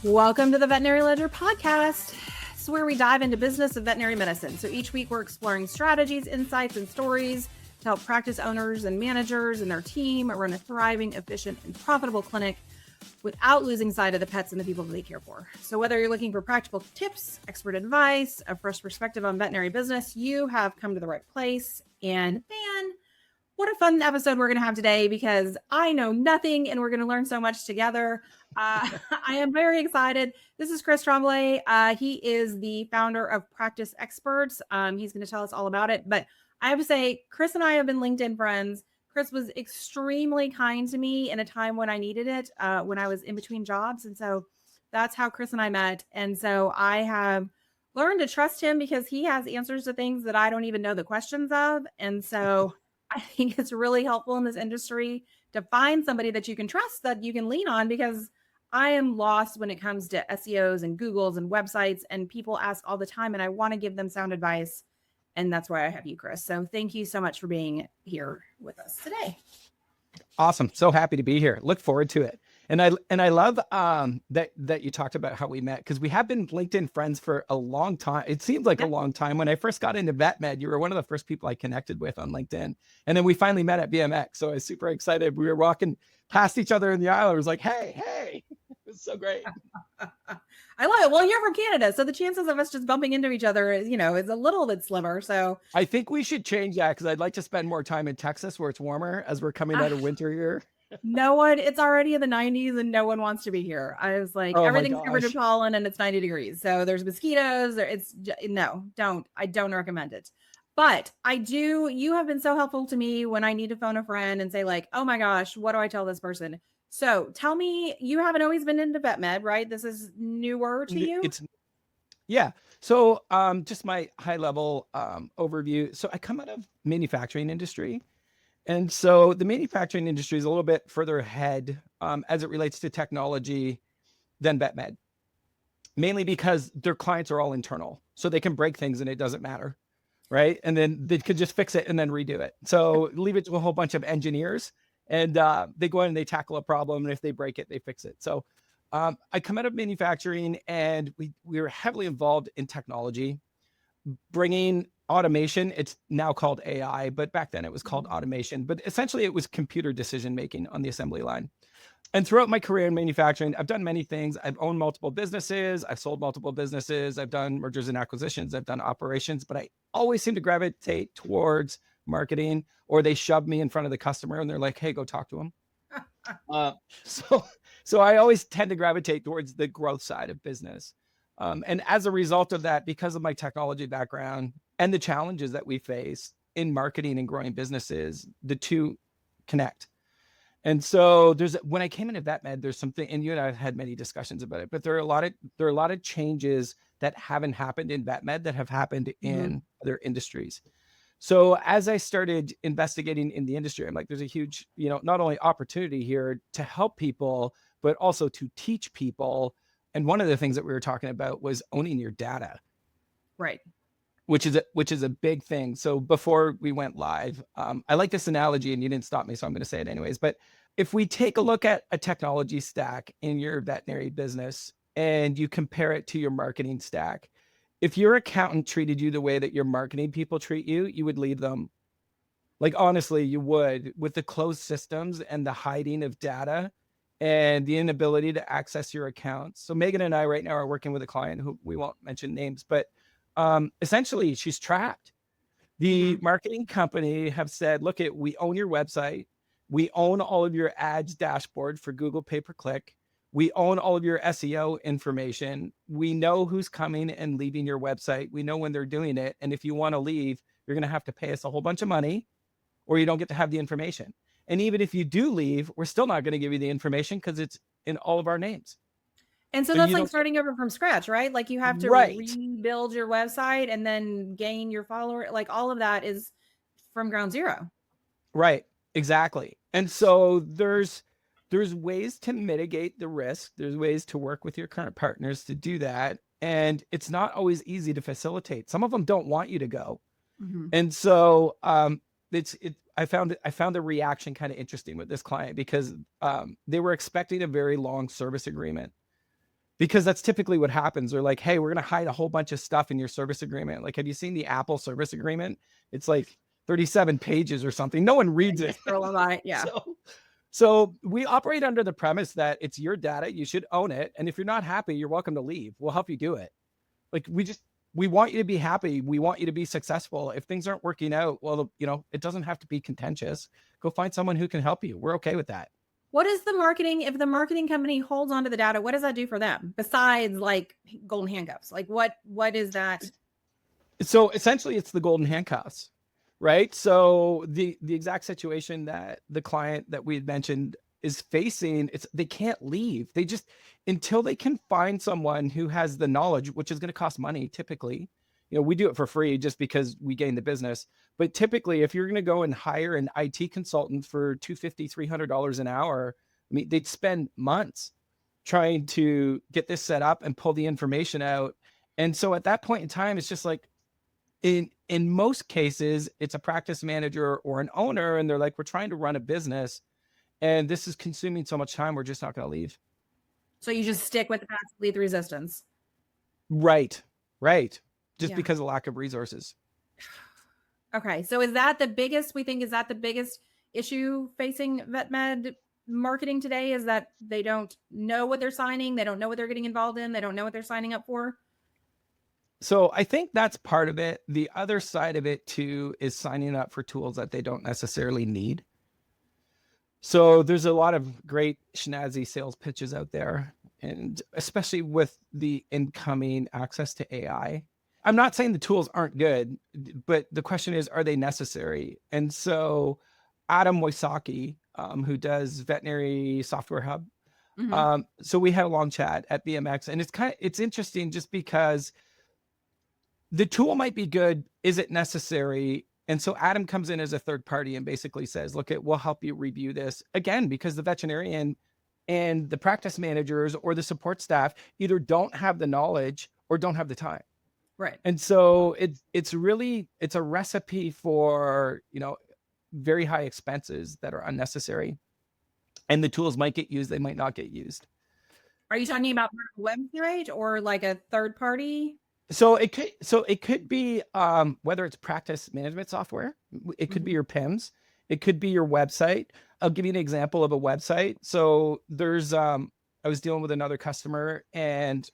Welcome to the Veterinary Ledger podcast. It's where we dive into business of veterinary medicine. So each week we're exploring strategies, insights, and stories to help practice owners and managers and their team run a thriving, efficient, and profitable clinic without losing sight of the pets and the people that they care for. So whether you're looking for practical tips, expert advice, a fresh perspective on veterinary business, you have come to the right place. And man, what a fun episode we're going to have today, because I know nothing and we're going to learn so much together. I am very excited. This is Chris Tremblay. He is the founder of Practice Xperts. He's going to tell us all about it. But I have to say, Chris and I have been LinkedIn friends. Chris was extremely kind to me in a time when I needed it, when I was in between jobs. And so that's how Chris and I met. And so I have learned to trust him because he has answers to things that I don't even know the questions of. And so I think it's really helpful in this industry to find somebody that you can trust, that you can lean on, because I am lost when it comes to SEOs and Googles and websites, and people ask all the time, and I want to give them sound advice. And that's why I have you, Chris. So thank you so much for being here with us today. Awesome. So happy to be here. Look forward to it. And I love that you talked about how we met, because we have been LinkedIn friends for a long time. It seems like a long time. When I first got into vet med, you were one of the first people I connected with on LinkedIn. And then we finally met at BMX. So I was super excited. We were walking past each other in the aisle. I was like, hey, it was so great. I love it. Well, you're from Canada, so the chances of us just bumping into each other is a little bit slimmer. So I think we should change that, because I'd like to spend more time in Texas where it's warmer as we're coming out of winter here. It's already in the 90s and no one wants to be here. I was like, everything's covered in pollen and it's 90 degrees. So there's mosquitoes. I don't recommend it. But you have been so helpful to me when I need to phone a friend and say like, oh my gosh, what do I tell this person? So tell me, you haven't always been into vet med, right? This is newer to you? So just my high level overview. So I come out of manufacturing industry. And so the manufacturing industry is a little bit further ahead as it relates to technology than vet med, mainly because their clients are all internal. So they can break things and it doesn't matter, right? And then they could just fix it and then redo it. So leave it to a whole bunch of engineers, and they go in and they tackle a problem. And if they break it, they fix it. So I come out of manufacturing, and we were heavily involved in technology, bringing automation. It's now called AI, but back then it was called automation. But essentially it was computer decision-making on the assembly line. And throughout my career in manufacturing, I've done many things. I've owned multiple businesses. I've sold multiple businesses. I've done mergers and acquisitions. I've done operations, but I always seem to gravitate towards marketing, or they shove me in front of the customer and they're like, hey, go talk to them. So I always tend to gravitate towards the growth side of business. And as a result of that, because of my technology background and the challenges that we face in marketing and growing businesses, the two connect. And so when I came into vet med, there's something, and you and I have had many discussions about it, but there are a lot of changes that haven't happened in vet med that have happened in other industries. So as I started investigating in the industry, I'm like, there's a huge, not only opportunity here to help people, but also to teach people. And one of the things that we were talking about was owning your data, right? Which is a big thing. So before we went live, I like this analogy, and you didn't stop me, so I'm going to say it anyways. But if we take a look at a technology stack in your veterinary business and you compare it to your marketing stack, if your accountant treated you the way that your marketing people treat you, you would leave them. Like, honestly, you would, with the closed systems and the hiding of data and the inability to access your accounts. So Megan and I right now are working with a client who we won't mention names, but essentially she's trapped. The marketing company have said, look, we own your website. We own all of your ads dashboard for Google pay-per-click. We own all of your SEO information. We know who's coming and leaving your website. We know when they're doing it. And if you want to leave, you're going to have to pay us a whole bunch of money, or you don't get to have the information. And even if you do leave, we're still not going to give you the information because it's in all of our names. And so that's like starting over from scratch, right? Like you have to rebuild your website and then gain your follower. Like all of that is from ground zero. Right. Exactly. And so there's ways to mitigate the risk. There's ways to work with your current partners to do that. And it's not always easy to facilitate. Some of them don't want you to go. And so I found the reaction kind of interesting with this client, because they were expecting a very long service agreement. because that's typically what happens. They're like, hey, we're going to hide a whole bunch of stuff in your service agreement. Like, have you seen the Apple service agreement? It's like 37 pages or something. No one reads it. Yeah. So we operate under the premise that it's your data. You should own it. And if you're not happy, you're welcome to leave. We'll help you do it. Like, we want you to be happy. We want you to be successful. If things aren't working out, well, it doesn't have to be contentious. Go find someone who can help you. We're okay with that. What is the marketing? If the marketing company holds onto the data, what does that do for them besides like golden handcuffs? Like what is that? So essentially it's the golden handcuffs, right? So the exact situation that the client that we had mentioned is facing, they can't leave. They just, until they can find someone who has the knowledge, which is going to cost money typically. We do it for free just because we gain the business. But typically, if you're going to go and hire an IT consultant for $250, $300 an hour, I mean, they'd spend months trying to get this set up and pull the information out. And so at that point in time, it's just like, in most cases, it's a practice manager or an owner, and they're like, we're trying to run a business, and this is consuming so much time, we're just not going to leave. So you just stick with the path, lead the resistance. Right. Just because of lack of resources. Okay. So is that the biggest issue facing vet med marketing today, is that they don't know what they're signing? They don't know what they're getting involved in. They don't know what they're signing up for. So I think that's part of it. The other side of it too is signing up for tools that they don't necessarily need. So there's a lot of great snazzy sales pitches out there, and especially with the incoming access to AI. I'm not saying the tools aren't good, but the question is, are they necessary? And so Adam Wysocki, who does Veterinary Software Hub. So we had a long chat at BMX, and it's interesting just because the tool might be good. Is it necessary? And so Adam comes in as a third party and basically says, look, we'll help you review this, again, because the veterinarian and the practice managers or the support staff either don't have the knowledge or don't have the time. Right. And so it's a recipe for, very high expenses that are unnecessary, and the tools might get used. They might not get used. Are you talking about website or like a third party? So it could be, whether it's practice management software, it could be your PIMS, it could be your website. I'll give you an example of a website. So there's, I was dealing with another customer, and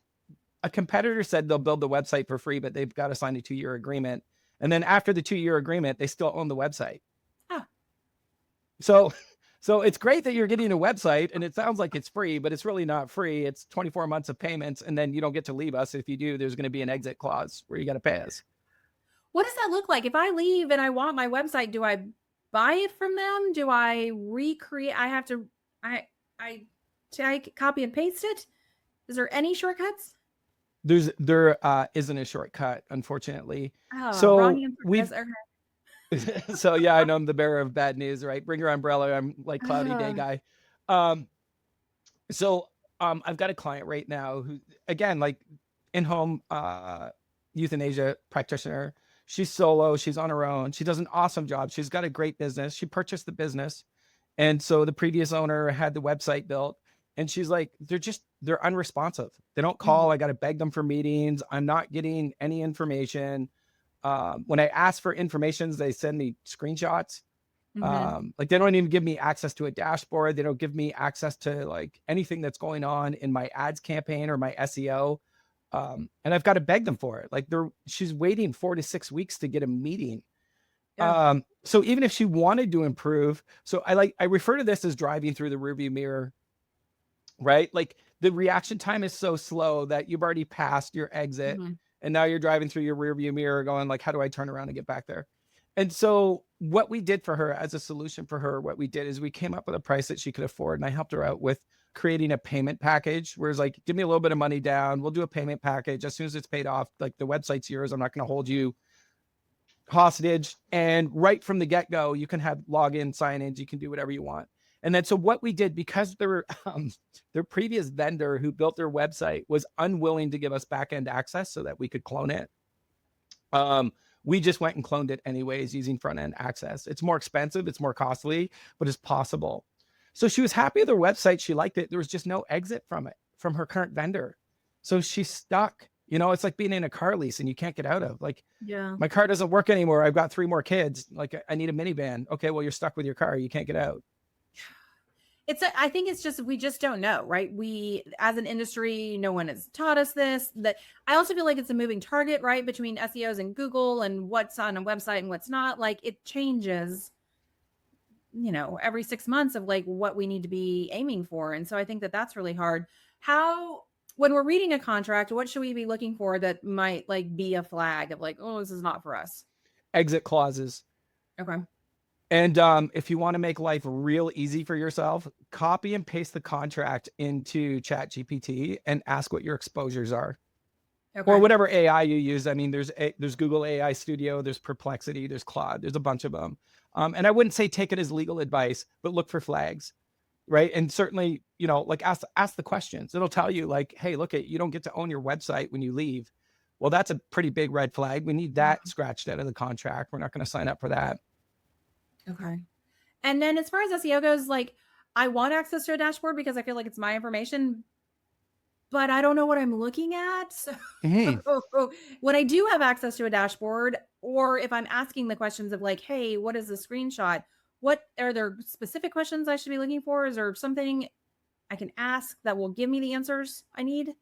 a competitor said they'll build the website for free, but they've got to sign a 2-year agreement. And then after the 2-year agreement, they still own the website. So it's great that you're getting a website and it sounds like it's free, but it's really not free. It's 24 months of payments, and then you don't get to leave us. If you do, there's going to be an exit clause where you got to pay us. What does that look like? If I leave and I want my website, do I buy it from them? Do I recreate? I have to, I take, copy and paste it. Is there any shortcuts? There isn't a shortcut, unfortunately. Oh, so wrong So yeah, I know I'm the bearer of bad news, right? Bring your umbrella. I'm like cloudy day guy. I've got a client right now who, again, like in-home euthanasia practitioner. She's solo. She's on her own. She does an awesome job. She's got a great business. She purchased the business. And so the previous owner had the website built, and she's like, they're unresponsive. They don't call. I got to beg them for meetings. I'm not getting any information. When I ask for information, they send me screenshots. Like they don't even give me access to a dashboard. They don't give me access to like anything that's going on in my ads campaign or my SEO. And I've got to beg them for it. Like she's waiting 4 to 6 weeks to get a meeting. Yeah. So even if she wanted to improve, so I refer to this as driving through the rearview mirror, right? Like the reaction time is so slow that you've already passed your exit. And now you're driving through your rearview mirror going like, how do I turn around and get back there? And so what we did for her as a solution for her, what we did is we came up with a price that she could afford. And I helped her out with creating a payment package where it's like, give me a little bit of money down. We'll do a payment package. As soon as it's paid off, like the website's yours. I'm not going to hold you hostage. And right from the get-go, you can have login, sign-ins. You can do whatever you want. And then, so what we did, because their previous vendor who built their website was unwilling to give us back-end access so that we could clone it, we just went and cloned it anyways using front-end access. It's more expensive, it's more costly, but it's possible. So she was happy with her website. She liked it. There was just no exit from it, from her current vendor. So she's stuck. It's like being in a car lease and you can't get out of. Like, Yeah. my car doesn't work anymore. I've got 3 more kids. Like, I need a minivan. Okay, well, you're stuck with your car. You can't get out. I think it's just we just don't know, right? We as an industry, no one has taught us this. That I also feel like it's a moving target, right? Between SEOs and Google and what's on a website and what's not. Like it changes, every 6 months of like what we need to be aiming for. And so I think that that's really hard. How when we're reading a contract, what should we be looking for that might like be a flag of like, oh, this is not for us? Exit clauses. Okay. And if you want to make life real easy for yourself, copy and paste the contract into ChatGPT and ask what your exposures are, or Okay. whatever AI you use. I mean, there's Google AI Studio, there's Perplexity, there's Claude, there's a bunch of them. And I wouldn't say take it as legal advice, but look for flags, right? And certainly, like ask the questions. It'll tell you like, hey, look, you don't get to own your website when you leave. Well, that's a pretty big red flag. We need that scratched out of the contract. We're not going to sign up for that. Okay. And then as far as SEO goes, like I want access to a dashboard because I feel like it's my information, but I don't know what I'm looking at. So when I do have access to a dashboard, or if I'm asking the questions of like, hey, what is the screenshot? What are there specific questions I should be looking for? Is there something I can ask that will give me the answers I need?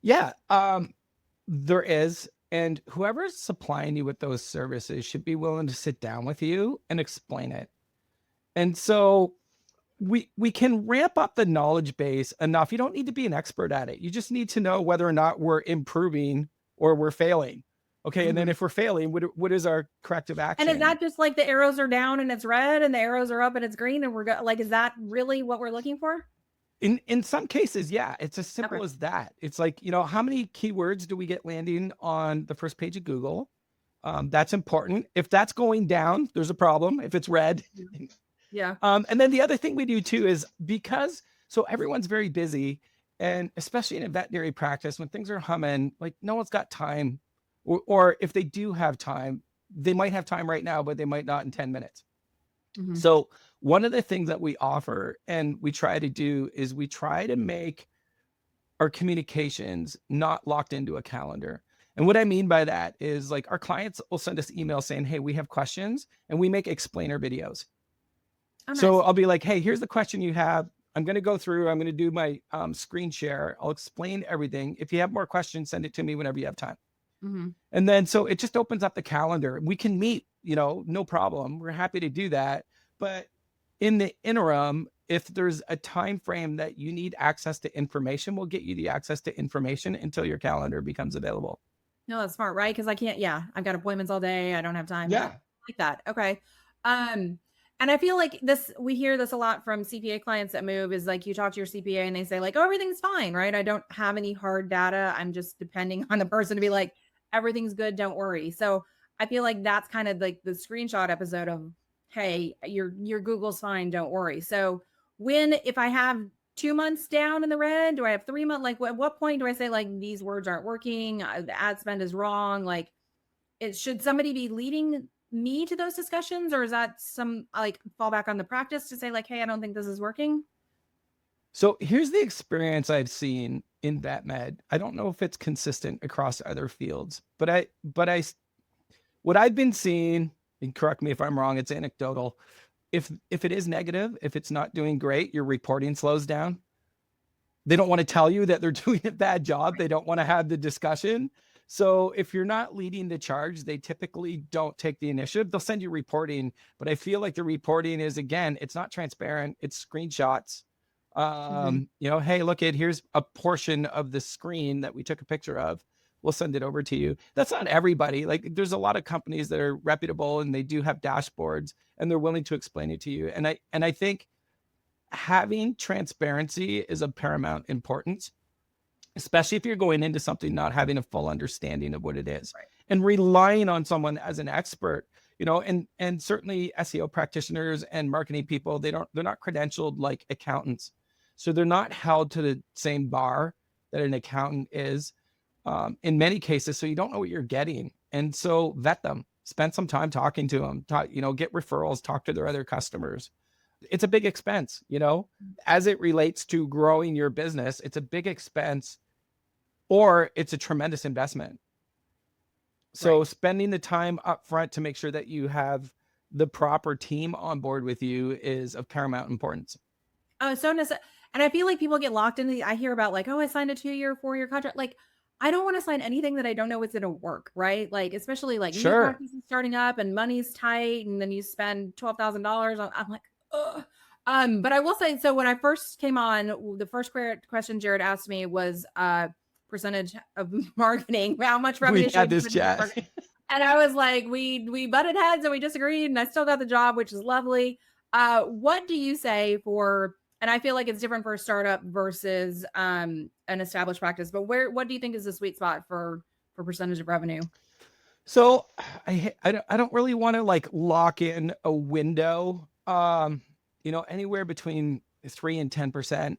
Yeah, there is. And whoever's supplying you with those services should be willing to sit down with you and explain it. And so we can ramp up the knowledge base enough. You don't need to be an expert at it. You just need to know whether or not we're improving or we're failing. Okay. And then if we're failing, what is our corrective action? And is that just like the arrows are down and it's red and the arrows are up and it's green and like, is that really what we're looking for? In some cases, yeah, it's as simple as that. It's like, how many keywords do we get landing on the first page of Google? That's important. If that's going down, there's a problem. If it's red. Yeah. And then the other thing we do too is so everyone's very busy, and especially in a veterinary practice, when things are humming, like no one's got time, or if they do have time, they might have time right now, but they might not in 10 minutes. So one of the things that we offer and we try to do is we try to make our communications not locked into a calendar. And what I mean by that is like our clients will send us emails saying, hey, we have questions, and we make explainer videos. Oh, nice. So I'll be like, hey, here's the question you have. I'm going to go through, I'm going to do my screen share. I'll explain everything. If you have more questions, send it to me whenever you have time. And then, so it just opens up the calendar. We can meet, no problem. We're happy to do that. But in the interim, if there's a time frame that you need access to information, we'll get you the access to information until your calendar becomes available. No, that's smart, right? Because I can't, I've got appointments all day. I don't have time. Yeah. Like that. Okay. And I feel like we hear this a lot from CPA clients that move is like you talk to your CPA and they say like, oh, everything's fine, right? I don't have any hard data. I'm just depending on the person to be like, everything's good. Don't worry. So I feel like that's kind of like the screenshot episode of, hey, your Google's fine. Don't worry. So if I have 2 months down in the red, do I have 3 months? Like at what point do I say like these words aren't working? The ad spend is wrong. Like should somebody be leading me to those discussions, or is that some like fallback on the practice to say like, hey, I don't think this is working? So here's the experience I've seen in vet med. I don't know if it's consistent across other fields, but what I've been seeing, and correct me if I'm wrong, it's anecdotal. If it is negative, if it's not doing great, your reporting slows down. They don't want to tell you that they're doing a bad job. They don't want to have the discussion. So if you're not leading the charge, they typically don't take the initiative. They'll send you reporting, but I feel like the reporting is, again, it's not transparent. It's screenshots. Hey, look here's a portion of the screen that we took a picture of. We'll send it over to you. That's not everybody. Like there's a lot of companies that are reputable and they do have dashboards and they're willing to explain it to you. And I think having transparency is of paramount importance, especially if you're going into something not having a full understanding of what it is, and relying on someone as an expert, and certainly SEO practitioners and marketing people, they're not credentialed like accountants. So they're not held to the same bar that an accountant is in many cases. So you don't know what you're getting. And so vet them, spend some time talking to them, get referrals, talk to their other customers. It's a big expense, as it relates to growing your business. It's a big expense or it's a tremendous investment. So Right. spending the time up front to make sure that you have the proper team on board with you is of paramount importance. Oh, so and I feel like people get locked into I hear about like, oh, I signed a 2-year, 4-year contract. Like, I don't want to sign anything that I don't know it's going to work, right? Like, especially like new Sure. practices starting up and money's tight, and then you spend $12,000. I'm like, ugh. But I will say, so when I first came on, the first question Jared asked me was percentage of marketing, how much revenue We should had we this spend on chat. marketing? And I was like, we butted heads and we disagreed, and I still got the job, which is lovely. What do you say for, and I feel like it's different for a startup versus an established practice, but what do you think is the sweet spot for percentage of revenue? So I don't really want to like lock in a window, anywhere between 3 and 10%.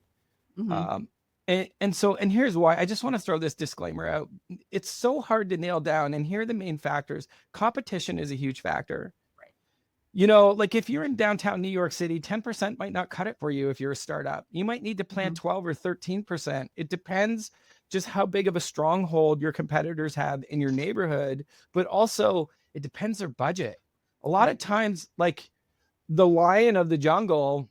Mm-hmm. Um, and here's why. I just want to throw this disclaimer out. It's so hard to nail down, and here are the main factors. Competition is a huge factor. Right. Like if you're in downtown New York City, 10% might not cut it for you if you're a startup. You might need to plan Mm-hmm. 12 or 13%. It depends just how big of a stronghold your competitors have in your neighborhood, but also it depends their budget. A lot of Right. times, like the lion of the jungle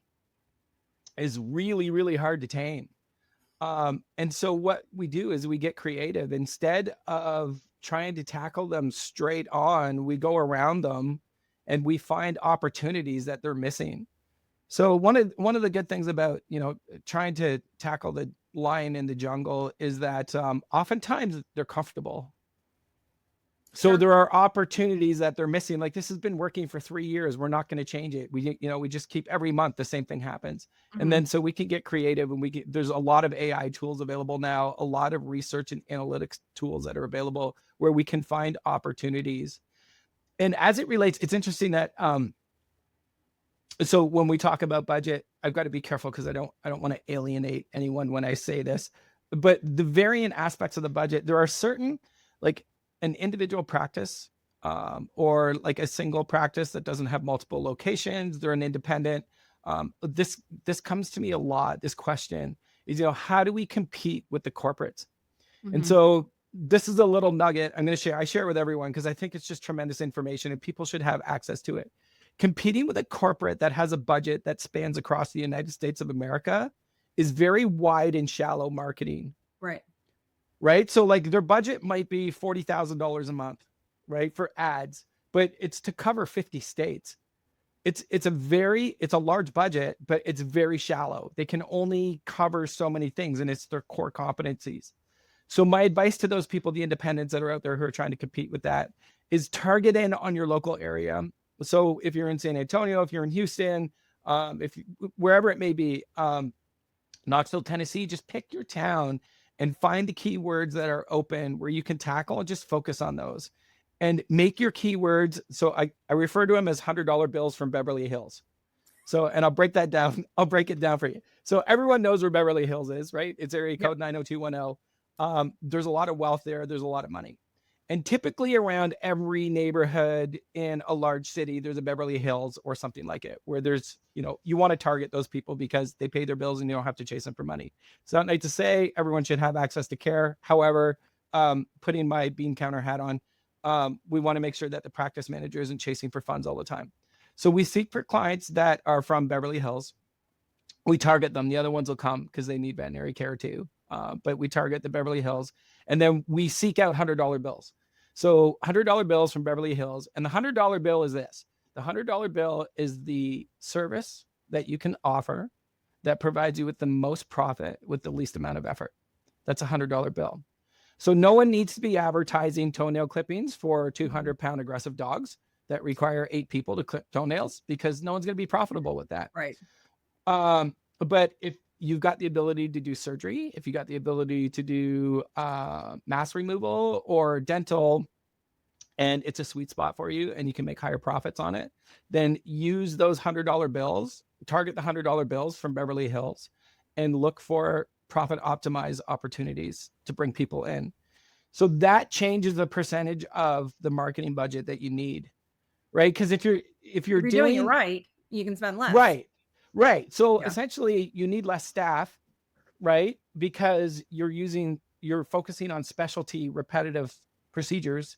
is really, really hard to tame. And so what we do is we get creative. Instead of trying to tackle them straight on, we go around them and we find opportunities that they're missing. So one of the good things about, trying to tackle the lion in the jungle is that oftentimes they're comfortable. So Sure. there are opportunities that they're missing. Like, this has been working for 3 years. We're not going to change it. We just keep every month the same thing happens. And Mm-hmm. then so we can get creative, and there's a lot of AI tools available now, a lot of research and analytics tools that are available where we can find opportunities. And as it relates, it's interesting that so when we talk about budget, I've got to be careful because I don't want to alienate anyone when I say this. But the variant aspects of the budget, there are certain, like an individual practice, or like a single practice that doesn't have multiple locations. They're an independent. This comes to me a lot. This question is, how do we compete with the corporates? And Mm-hmm. so this is a little nugget I'm going to share. I share it with everyone because I think it's just tremendous information and people should have access to it. Competing with a corporate that has a budget that spans across the United States of America is very wide and shallow marketing. Right. Right. So like their budget might be $40,000 a month, right, for ads, but it's to cover 50 states. It's a large budget, but it's very shallow. They can only cover so many things, and it's their core competencies. So my advice to those people, the independents that are out there who are trying to compete with that, is target in on your local area. So if you're in San Antonio, if you're in Houston, wherever it may be, Knoxville, Tennessee, just pick your town and find the keywords that are open where you can tackle and just focus on those and make your keywords. So I refer to them as $100 bills from Beverly Hills. So, and I'll break that down. I'll break it down for you. So everyone knows where Beverly Hills is, right? It's area Yep. code 90210. There's a lot of wealth there. There's a lot of money. And typically around every neighborhood in a large city, there's a Beverly Hills or something like it, where there's, you want to target those people because they pay their bills and you don't have to chase them for money. It's not nice to say everyone should have access to care. However, putting my bean counter hat on, we want to make sure that the practice manager isn't chasing for funds all the time. So we seek for clients that are from Beverly Hills. We target them. The other ones will come because they need veterinary care too. But we target the Beverly Hills, and then we seek out $100 bills. So $100 bills from Beverly Hills. And the $100 bill is this. The $100 bill is the service that you can offer that provides you with the most profit with the least amount of effort. That's a $100 bill. So no one needs to be advertising toenail clippings for 200-pound aggressive dogs that require 8 people to clip toenails because no one's going to be profitable with that. Right. But if you've got the ability to do surgery, if you got the ability to do mass removal or dental, and it's a sweet spot for you and you can make higher profits on it, then use those $100 bills, target the $100 bills from Beverly Hills, and look for profit optimized opportunities to bring people in. So that changes the percentage of the marketing budget that you need, right? Because if you're doing it right, you can spend less. Right. So Yeah. essentially you need less staff, right? Because you're using you're focusing on specialty repetitive procedures.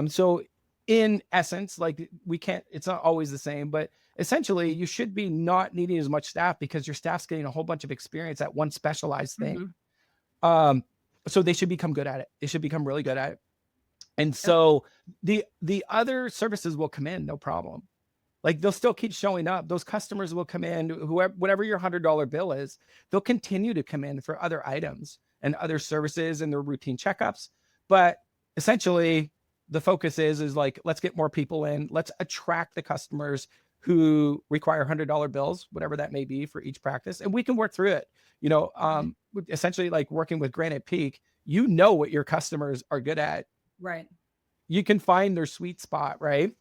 So in essence, like it's not always the same, but essentially you should be not needing as much staff because your staff's getting a whole bunch of experience at one specialized thing. So they should become good at it. They should become really good at it. And so the other services will come in, no problem. Like they'll still keep showing up. Those customers will come in, whatever your $100 bill is, they'll continue to come in for other items and other services and their routine checkups. But essentially the focus is like, let's get more people in. Let's attract the customers who require $100 bills, whatever that may be for each practice. And we can work through it. Essentially like working with Granite Peak, you know what your customers are good at. Right. You can find their sweet spot, right?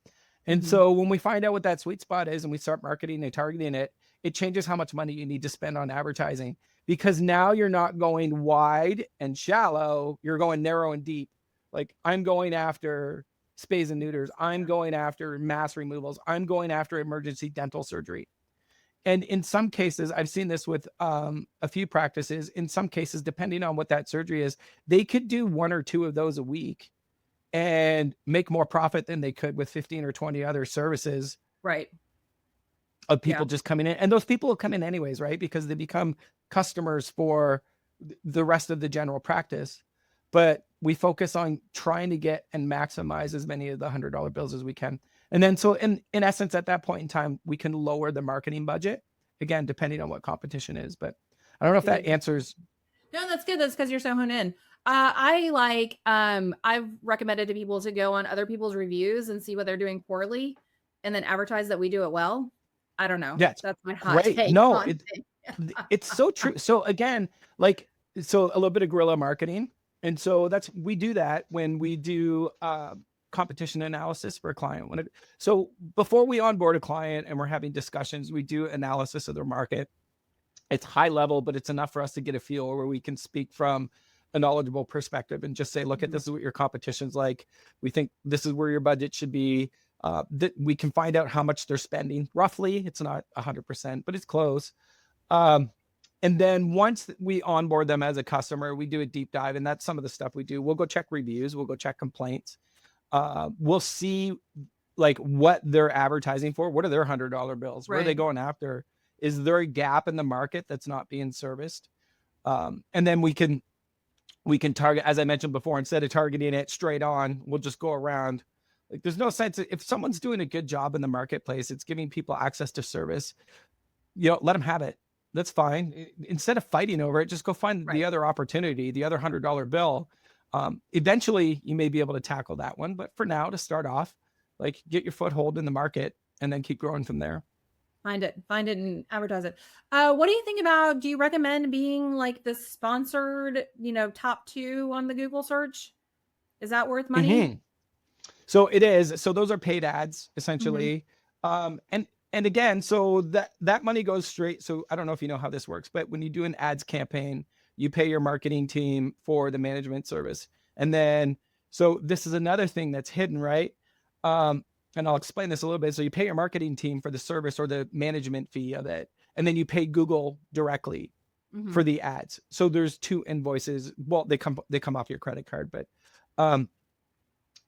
And so when we find out what that sweet spot is and we start marketing and targeting it, it changes how much money you need to spend on advertising, because now you're not going wide and shallow, you're going narrow and deep. Like I'm going after spays and neuters. I'm going after mass removals. I'm going after emergency dental surgery. And in some cases, I've seen this with a few practices. In some cases, depending on what that surgery is, they could do 1 or 2 of those a week and make more profit than they could with 15 or 20 other services. Right. Of people just coming in. And those people will come in anyways, right? Because they become customers for the rest of the general practice. But we focus on trying to get and maximize as many of the $100 bills as we can. And then so in essence, at that point in time, we can lower the marketing budget, again, depending on what competition is. But I don't know if that answers. No, that's good. That's because you're so honed in. I've recommended to people to go on other people's reviews and see what they're doing poorly and then advertise that we do it well. I don't know. Yeah, that's my hot take. No, it's so true. So again, so a little bit of guerrilla marketing. And so we do that when we do competition analysis for a client. So before we onboard a client and we're having discussions, we do analysis of their market. It's high level, but it's enough for us to get a feel where we can speak from a knowledgeable perspective and just say, look, this is what your competition's like. We think this is where your budget should be. That we can find out how much they're spending roughly. It's not 100%, but it's close. And then once we onboard them as a customer, we do a deep dive, and that's some of the stuff we do. We'll go check reviews. We'll go check complaints. We'll see like what they're advertising for. What are their $100 bills? Where are they going after? Is there a gap in the market that's not being serviced? And then we can target, as I mentioned before, instead of targeting it straight on, we'll just go around. Like there's no sense if someone's doing a good job in the marketplace, it's giving people access to service, let them have it. That's fine. Instead of fighting over it, just go find the other opportunity, the other $100 bill. Eventually you may be able to tackle that one, but for now, to start off, like get your foothold in the market and then keep growing from there. Find it and advertise it. What do you think about, do you recommend being like the sponsored, top 2 on the Google search? Is that worth money? So it is. So those are paid ads essentially. And again, so that money goes straight. So I don't know if you know how this works, but when you do an ads campaign, you pay your marketing team for the management service. And then, so this is another thing that's hidden, right? And I'll explain this a little bit. So you pay your marketing team for the service or the management fee of it. And then you pay Google directly for the ads. So there's 2 invoices. Well, they come off your credit card, but,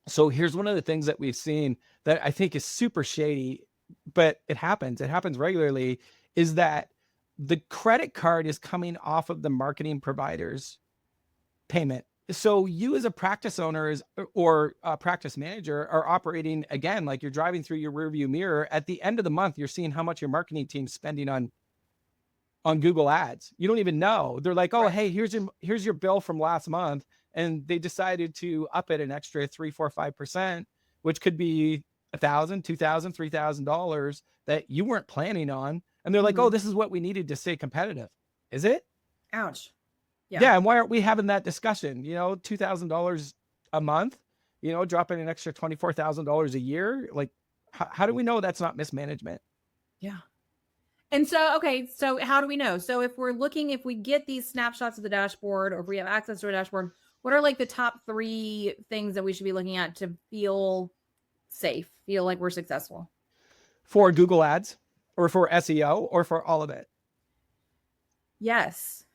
so here's one of the things that we've seen that I think is super shady, but it happens regularly, is that the credit card is coming off of the marketing provider's payment. So you as a practice owner or a practice manager are operating, again, like you're driving through your rearview mirror. At the end of the month, you're seeing how much your marketing team's spending on Google ads. You don't even know. They're like, oh, hey, here's your bill from last month. And they decided to up it an extra 3, 4, 5%, which could be $1,000, $2,000, $3,000 that you weren't planning on. And they're like, oh, this is what we needed to stay competitive. Is it? Ouch. Yeah. And why aren't we having that discussion? $2,000 a month, dropping an extra $24,000 a year. Like, how do we know that's not mismanagement? Yeah. And so, okay, so how do we know? So if we get these snapshots of the dashboard, or if we have access to a dashboard, what are like the top 3 things that we should be looking at to feel safe, feel like we're successful? For Google ads or for SEO or for all of it? Yes.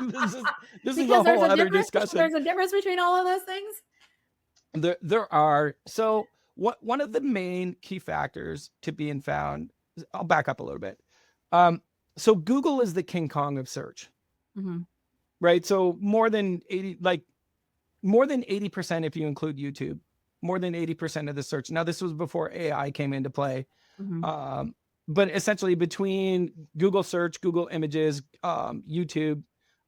this is a Because whole other discussion. there's a difference between all of those things. There are. So one of the main key factors to being found, I'll back up a little bit. So Google is the King Kong of search, right? So more than 80% if you include YouTube, more than 80% of the search. Now this was before AI came into play. But essentially between Google search, Google images, YouTube,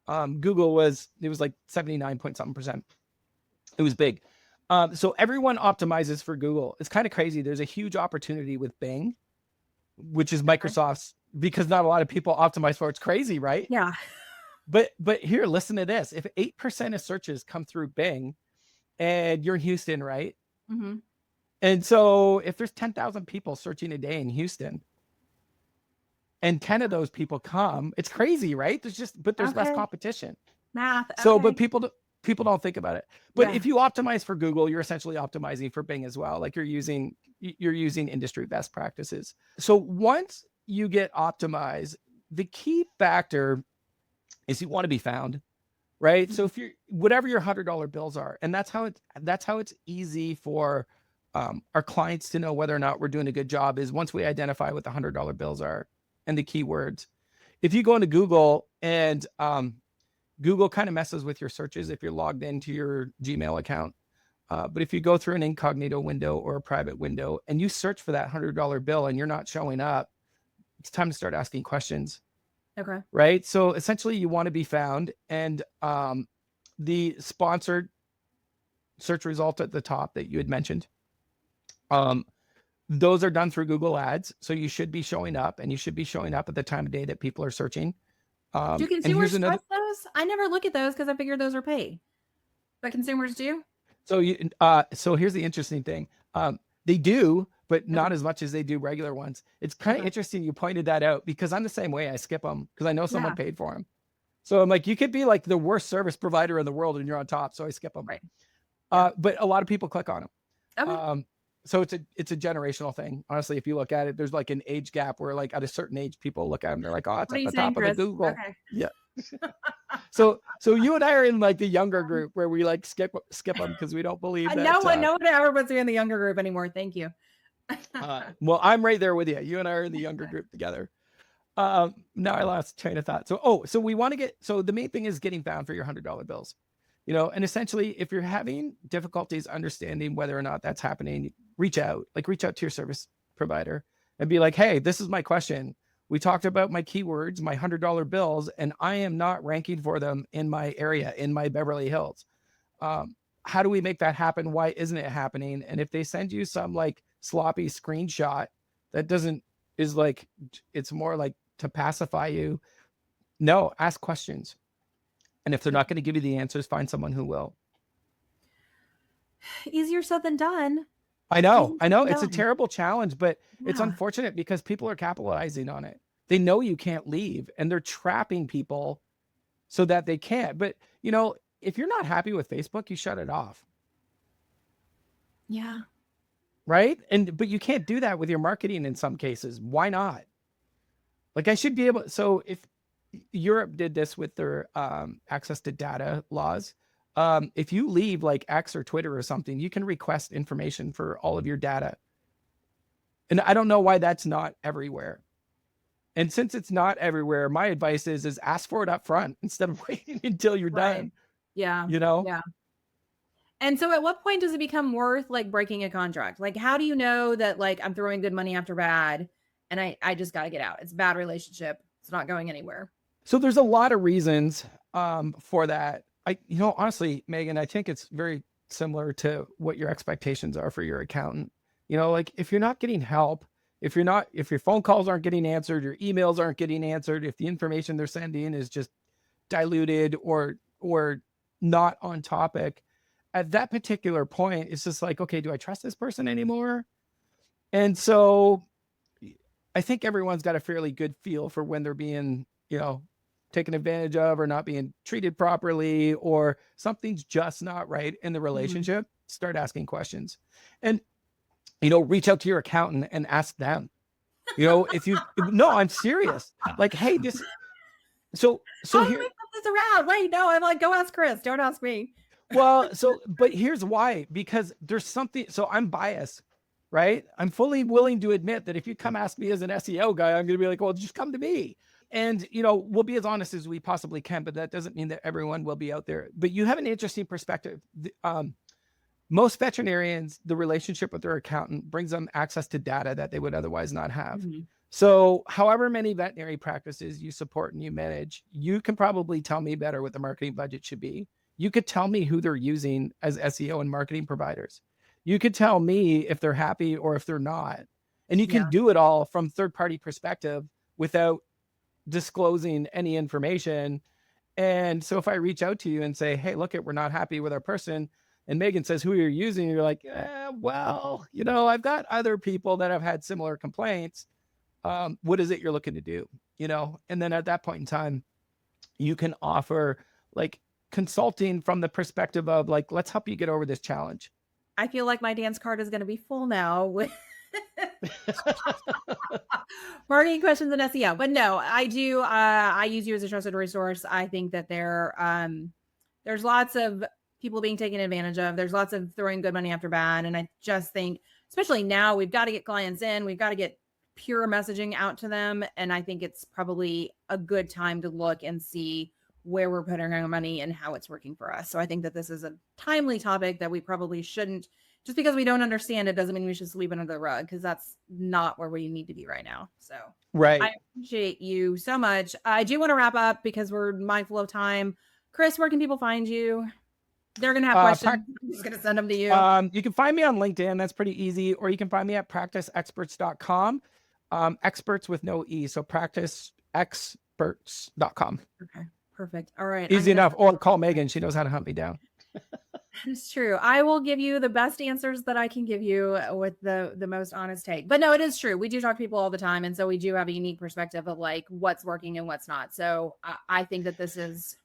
Google was like 79.something%. It was big. So everyone optimizes for Google. It's kind of crazy. There's a huge opportunity with Bing, which is Microsoft's, because not a lot of people optimize for it. It's crazy, right? Yeah. But here, listen to this. If 8% of searches come through Bing, and you're in Houston, right? And so if there's 10,000 people searching a day in Houston, and 10 of those people come, it's crazy, right? There's less competition. Math. So, but people don't think about it. But if you optimize for Google, you're essentially optimizing for Bing as well. Like you're using industry best practices. So once you get optimized, the key factor is you want to be found, right? So if you're whatever your $100 bills are, and that's how it's easy for our clients to know whether or not we're doing a good job is once we identify what the $100 bills are and the keywords. If you go into Google and Google kind of messes with your searches if you're logged into your Gmail account. But if you go through an incognito window or a private window and you search for that $100 bill and you're not showing up, it's time to start asking questions. Okay. Right. So essentially you want to be found, and the sponsored search result at the top that you had mentioned, those are done through Google Ads. So you should be showing up, and you should be showing up at the time of day that people are searching. Do consumers trust those? I never look at those because I figured those are paid. But consumers do? So so here's the interesting thing. They do, but not as much as they do regular ones. It's kind of interesting you pointed that out, because I'm the same way. I skip them because I know someone paid for them. So I'm like, you could be like the worst service provider in the world and you're on top. So I skip them. Right. But a lot of people click on them. Okay. So it's a generational thing. Honestly, if you look at it, there's like an age gap where like at a certain age, people look at them. They're like, oh, it's at the top of the Google. Okay. Yeah. So you and I are in like the younger group where we like skip them because we don't believe that. No one ever puts me in the younger group anymore. Thank you. Well, I'm right there with you. You and I are in the younger group together. Now I lost train of thought. So we want to so the main thing is getting found for your $100 bills, and essentially if you're having difficulties understanding whether or not that's happening, reach out to your service provider and be like, hey, this is my question. We talked about my keywords, my $100 bills, and I am not ranking for them in my area, in my Beverly Hills. How do we make that happen? Why isn't it happening? And if they send you some like sloppy screenshot that it's more like to pacify you, no, ask questions. And if they're not going to give you the answers, find someone who will. Easier said than done. I know. It's a terrible challenge, but it's unfortunate because people are capitalizing on it. They know you can't leave and they're trapping people so that they can't. But, if you're not happy with Facebook, you shut it off. Yeah. Right. But you can't do that with your marketing in some cases. Why not? Like I should be able. So if Europe did this with their access to data laws, if you leave like X or Twitter or something, you can request information for all of your data. And I don't know why that's not everywhere. And since it's not everywhere, my advice is ask for it up front instead of waiting until you're done. Yeah. Yeah. And so at what point does it become worth like breaking a contract? Like, how do you know that like I'm throwing good money after bad and I just got to get out? It's a bad relationship. It's not going anywhere. So there's a lot of reasons for that. Honestly, Megan, I think it's very similar to what your expectations are for your accountant. Like if you're not getting help, if your phone calls aren't getting answered, your emails aren't getting answered, if the information they're sending is just diluted or not on topic, at that particular point, it's just like, okay, do I trust this person anymore? And so I think everyone's got a fairly good feel for when they're being, taken advantage of or not being treated properly, or something's just not right in the relationship. Start asking questions and, reach out to your accountant and ask them, no, I'm serious. Like, hey, so how here, do we put this around. Wait, no, I'm like, go ask Chris. Don't ask me. Well, but here's why, because there's something, so I'm biased, right? I'm fully willing to admit that if you come ask me as an SEO guy, I'm going to be like, well, just come to me. And, we'll be as honest as we possibly can, but that doesn't mean that everyone will be out there. But you have an interesting perspective. Most veterinarians, the relationship with their accountant brings them access to data that they would otherwise not have. Mm-hmm. So however many veterinary practices you support and you manage, you can probably tell me better what the marketing budget should be. You could tell me who they're using as SEO and marketing providers. You could tell me if they're happy or if they're not. And you can do it all from third-party perspective without disclosing any information. And so if I reach out to you and say, hey, look, we're not happy with our person, and Megan says who you're using, you're like, well, I've got other people that have had similar complaints. What is it you're looking to do? And then at that point in time, you can offer like consulting from the perspective of like, let's help you get over this challenge. I feel like my dance card is going to be full now with marketing questions and SEO. But no, I do. I use you as a trusted resource. I think that there's lots of people being taken advantage of. There's lots of throwing good money after bad. And I just think, especially now, we've got to get clients in. We've got to get pure messaging out to them. And I think it's probably a good time to look and see where we're putting our money and how it's working for us. So I think that this is a timely topic that we probably shouldn't, just because we don't understand it doesn't mean we should sweep it under the rug, because that's not where we need to be right now. So right. I appreciate you so much. I do want to wrap up because we're mindful of time. Chris, where can people find you? They're going to have questions. I'm just going to send them to you. You can find me on LinkedIn. That's pretty easy. Or you can find me at practicexperts.com. Experts with no E. So practicexperts.com. Okay. Perfect. All right. Easy enough. Or call Megan. She knows how to hunt me down. It's true. I will give you the best answers that I can give you with the most honest take. But no, it is true. We do talk to people all the time. And so we do have a unique perspective of like what's working and what's not. So I think that this is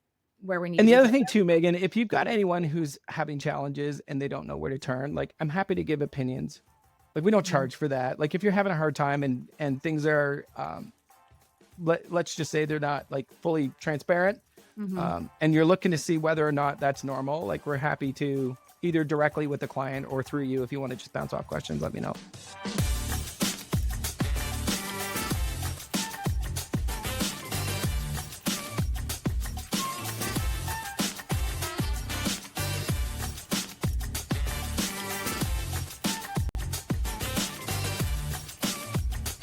where we need. And the other thing too, Megan, if you've got anyone who's having challenges and they don't know where to turn, like I'm happy to give opinions. Like we don't charge for that. Like if you're having a hard time and things are, let's just say they're not like fully transparent, and you're looking to see whether or not that's normal, like we're happy to either directly with the client or through you. If you want to just bounce off questions, let me know.